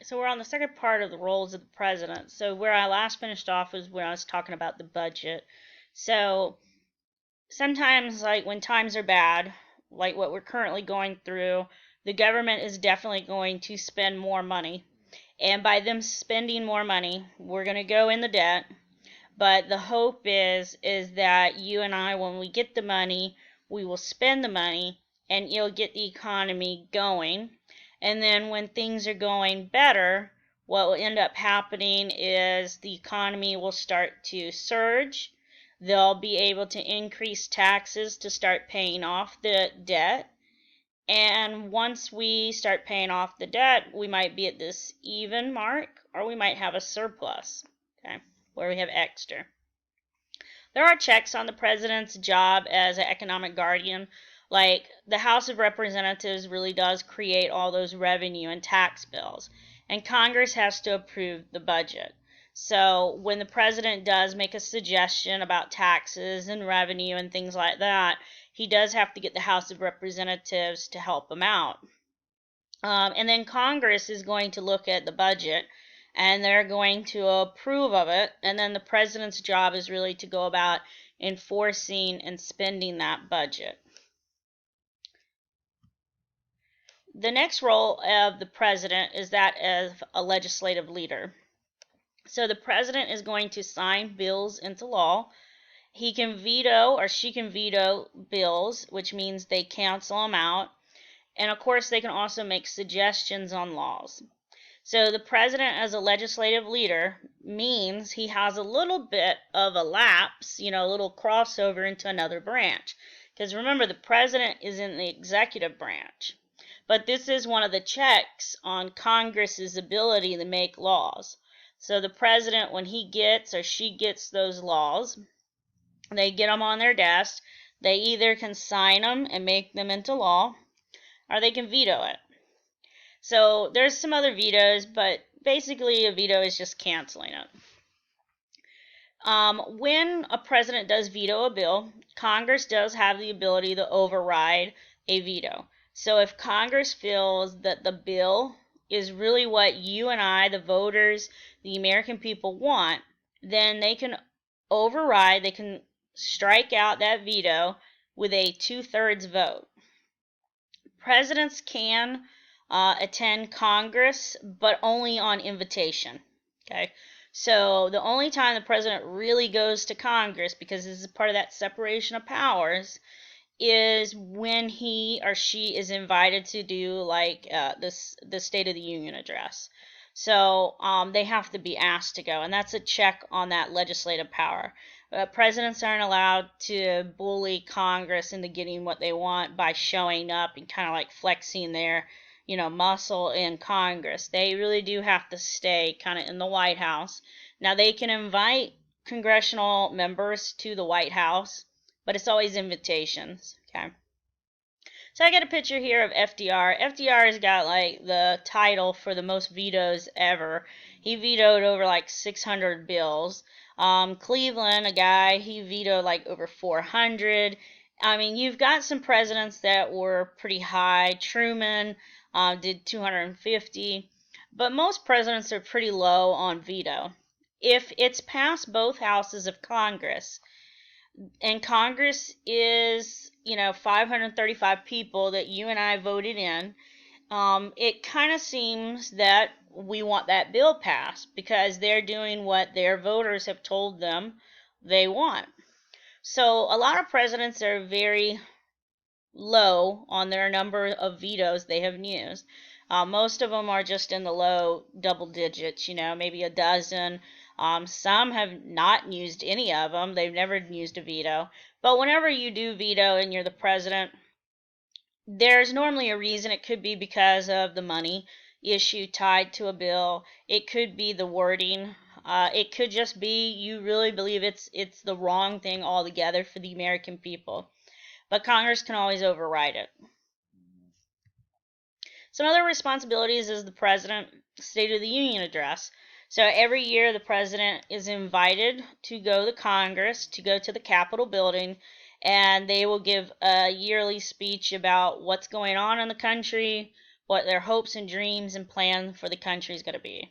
so we're on the second part of the roles of the president. So where I last finished off was when I was talking about the budget. So sometimes, like when times are bad, like what we're currently going through, the government is definitely going to spend more money. And by them spending more money, we're going to go in the debt. But the hope is that you and I, when we get the money, we will spend the money and it'll get the economy going. And then when things are going better, what will end up happening is the economy will start to surge. They'll be able to increase taxes to start paying off the debt. And once we start paying off the debt, we might be at this even mark, or we might have a surplus, okay, where we have extra. There are checks on the president's job as an economic guardian. Like the House of Representatives really does create all those revenue and tax bills, and Congress has to approve the budget. So when the president does make a suggestion about taxes and revenue and things like that, he does have to get the House of Representatives to help him out. And then Congress is going to look at the budget and they're going to approve of it. And then the president's job is really to go about enforcing and spending that budget. The next role of the president is that of a legislative leader. So the president is going to sign bills into law. He can veto, or she can veto bills, which means they cancel them out. And of course, they can also make suggestions on laws. So the president as a legislative leader means he has a little bit of a lapse, a little crossover into another branch. Because remember, the president is in the executive branch. But this is one of the checks on Congress's ability to make laws. So the president, when he gets or she gets those laws, they get them on their desk. They either can sign them and make them into law, or they can veto it. So there's some other vetoes, but basically a veto is just canceling it. When a president does veto a bill, Congress does have the ability to override a veto. So if Congress feels that the bill is really what you and I, the voters, the American people want, then they can override, they can strike out that veto with a 2/3 vote. Presidents can attend Congress, but only on invitation. Okay, so the only time the president really goes to Congress, because this is part of that separation of powers, is when he or she is invited to do like the State of the Union address. So they have to be asked to go, and that's a check on that legislative power. Presidents aren't allowed to bully Congress into getting what they want by showing up and kind of like flexing their muscle in Congress. They really do have to stay kind of in the White House. Now they can invite congressional members to the White House, but it's always invitations, okay? So I got a picture here of FDR. FDR has got like the title for the most vetoes ever. He vetoed over like 600 bills. Cleveland, a guy, he vetoed like over 400. I mean, you've got some presidents that were pretty high. Truman did 250. But most presidents are pretty low on veto. If it's passed both houses of Congress, and Congress is, 535 people that you and I voted in, it kind of seems that we want that bill passed because they're doing what their voters have told them they want. So a lot of presidents are very low on their number of vetoes they have used. Most of them are just in the low double digits, maybe a dozen. Some have not used any of them. They've never used a veto. But whenever you do veto and you're the president, there's normally a reason. It could be because of the money issue tied to a bill. It could be the wording. It could just be you really believe it's the wrong thing altogether for the American people. But Congress can always override it. Some other responsibilities is the president State of the Union address. So every year the president is invited to go to Congress, to go to the Capitol building, and they will give a yearly speech about what's going on in the country, what their hopes and dreams and plan for the country is going to be.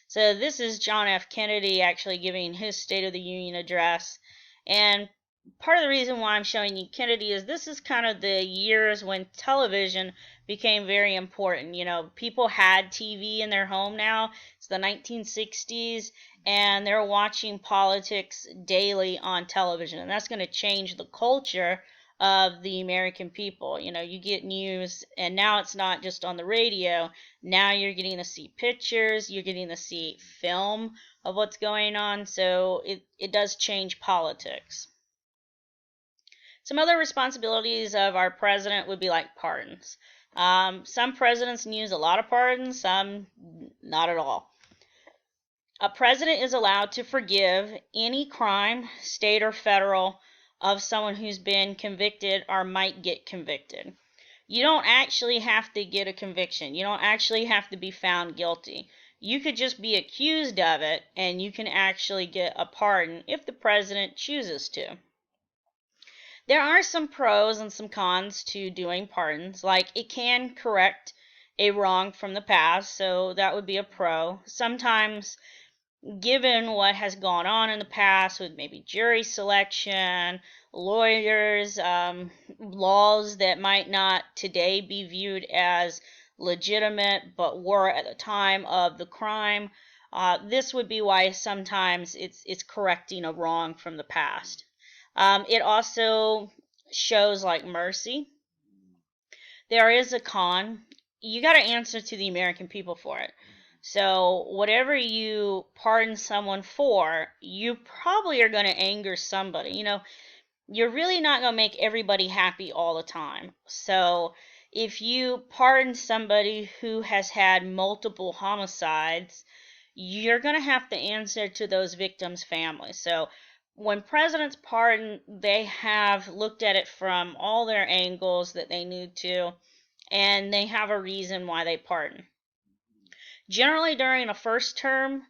So this is John F. Kennedy actually giving his State of the Union address. And part of the reason why I'm showing you Kennedy is this is kind of the years when television became very important. You know, people had TV in their home now. It's the 1960s, and they're watching politics daily on television. And that's going to change the culture of the American people. You know, you get news, and now it's not just on the radio. Now you're getting to see pictures, you're getting to see film of what's going on, so it does change politics. Some other responsibilities of our president would be like pardons. Some presidents use a lot of pardons, some not at all. A president is allowed to forgive any crime, state or federal, of someone who's been convicted or might get convicted. You don't actually have to get a conviction. You don't actually have to be found guilty. You could just be accused of it, and you can actually get a pardon if the president chooses to. There are some pros and some cons to doing pardons. Like, it can correct a wrong from the past, so that would be a pro. Sometimes, given what has gone on in the past with maybe jury selection, lawyers, laws that might not today be viewed as legitimate but were at the time of the crime, this would be why sometimes it's correcting a wrong from the past. It also shows like mercy. There is a con. You got to answer to the American people for it. So whatever you pardon someone for, you probably are going to anger somebody. You know, you're really not going to make everybody happy all the time. So if you pardon somebody who has had multiple homicides, you're going to have to answer to those victims' families. So when presidents pardon, they have looked at it from all their angles that they need to, and they have a reason why they pardon. Generally, during a first term,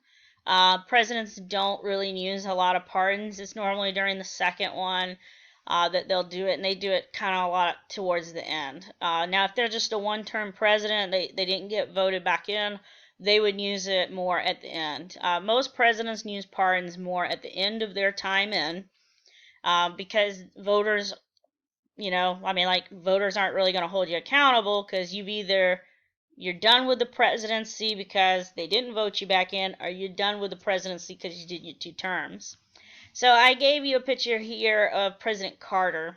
presidents don't really use a lot of pardons. It's normally during the second one that they'll do it, and they do it kind of a lot towards the end. Now, if they're just a one-term president, they didn't get voted back in, they would use it more at the end. Most presidents use pardons more at the end of their time in, because voters, you know, I mean, like, voters aren't really going to hold you accountable because you're done with the presidency because they didn't vote you back in, or you're done with the presidency because you did your 2 terms. So I gave you a picture here of President Carter.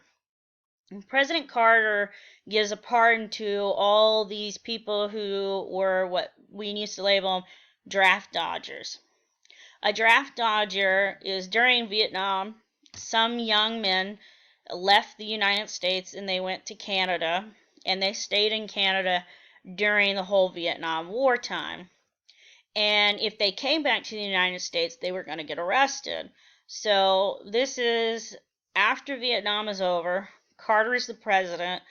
And President Carter gives a pardon to all these people who were what we used to label them draft dodgers. A draft dodger is during Vietnam, some young men left the United States and they went to Canada, and they stayed in Canada during the whole Vietnam War time. And if they came back to the United States, they were going to get arrested. So this is after Vietnam is over. Carter is the president.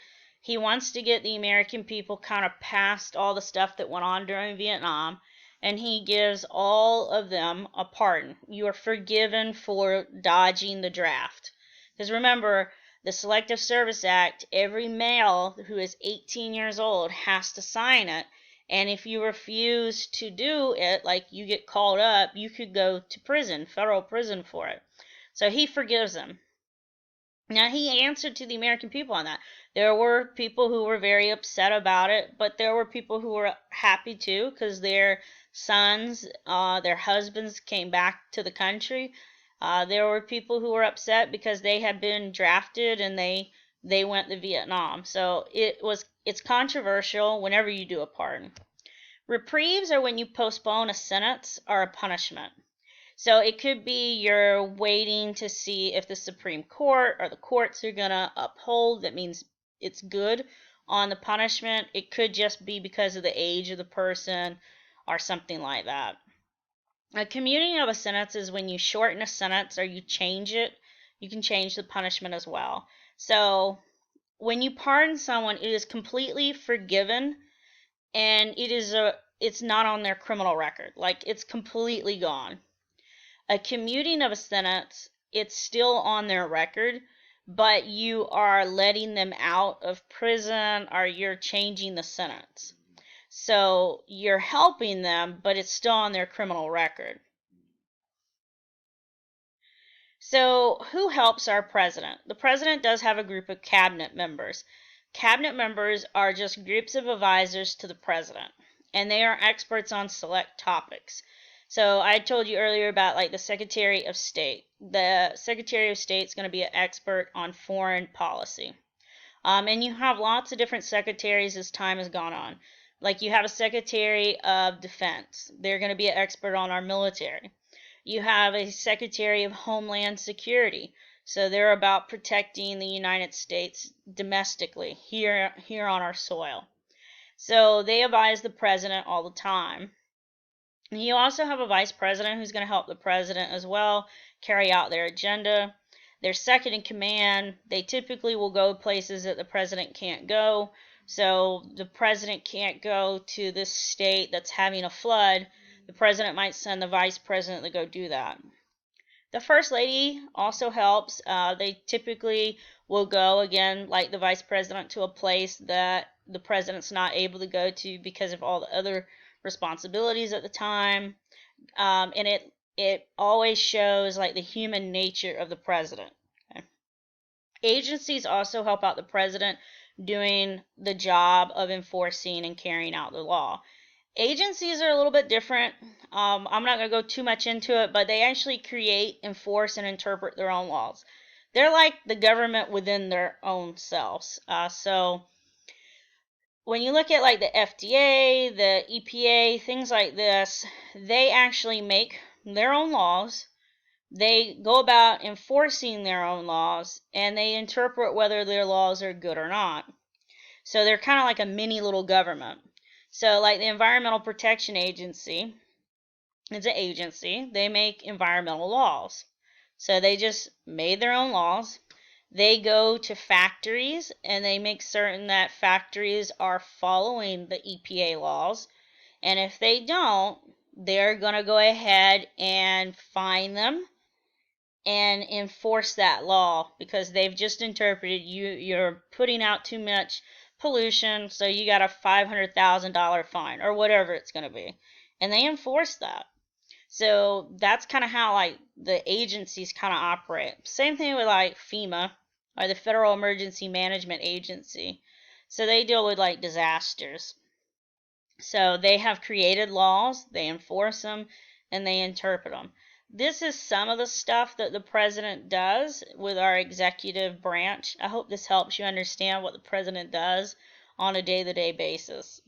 He wants to get the American people kind of past all the stuff that went on during Vietnam, and he gives all of them a pardon. You are forgiven for dodging the draft. Because remember, the Selective Service Act, every male who is 18 years old has to sign it, and if you refuse to do it, like you get called up, you could go to prison, federal prison for it. So he forgives them. Now, he answered to the American people on that. There were people who were very upset about it, but there were people who were happy too, because their sons, their husbands came back to the country. There were people who were upset because they had been drafted and they went to Vietnam. So it's controversial whenever you do a pardon. Reprieves are when you postpone a sentence or a punishment. So it could be you're waiting to see if the Supreme Court or the courts are going to uphold. That means it's good on the punishment. It could just be because of the age of the person or something like that. A commuting of a sentence is when you shorten a sentence or you change it. You can change the punishment as well. So when you pardon someone, it is completely forgiven, and it's not on their criminal record. Like, it's completely gone. A commuting of a sentence, it's still on their record, but you are letting them out of prison, or you're changing the sentence. So you're helping them, but it's still on their criminal record. So who helps our president? The president does have a group of cabinet members. Cabinet members are just groups of advisors to the president, and they are experts on select topics. So I told you earlier about like the Secretary of State. The Secretary of State is going to be an expert on foreign policy. And you have lots of different secretaries as time has gone on. Like you have a Secretary of Defense. They're going to be an expert on our military. You have a Secretary of Homeland Security. So they're about protecting the United States domestically here on our soil. So they advise the president all the time. And you also have a vice president who's going to help the president as well carry out their agenda. They're second in command. They typically will go places that the president can't go. So the president can't go to this state that's having a flood. The president might send the vice president to go do that. The first lady also helps. They typically will go, again, like the vice president, to a place that the president's not able to go to because of all the other responsibilities at the time. And it always shows like the human nature of the president. Okay? Agencies also help out the president doing the job of enforcing and carrying out the law. Agencies are a little bit different. I'm not going to go too much into it, but they actually create, enforce, and interpret their own laws. They're like the government within their own selves. So when you look at like the FDA, the EPA, things like this, they actually make their own laws. They go about enforcing their own laws, and they interpret whether their laws are good or not. So they're kind of like a mini little government. So like the Environmental Protection Agency, it's an agency. They make environmental laws. So they just made their own laws. They go to factories and they make certain that factories are following the EPA laws. And if they don't, they're going to go ahead and fine them and enforce that law because they've just interpreted you're putting out too much pollution, so you got a $500,000 fine or whatever it's going to be. And they enforce that. So that's kind of how like the agencies kind of operate. Same thing with like FEMA, or the Federal Emergency Management Agency. So they deal with like disasters. So they have created laws, they enforce them, and they interpret them. This is some of the stuff that the president does with our executive branch. I hope this helps you understand what the president does on a day-to-day basis.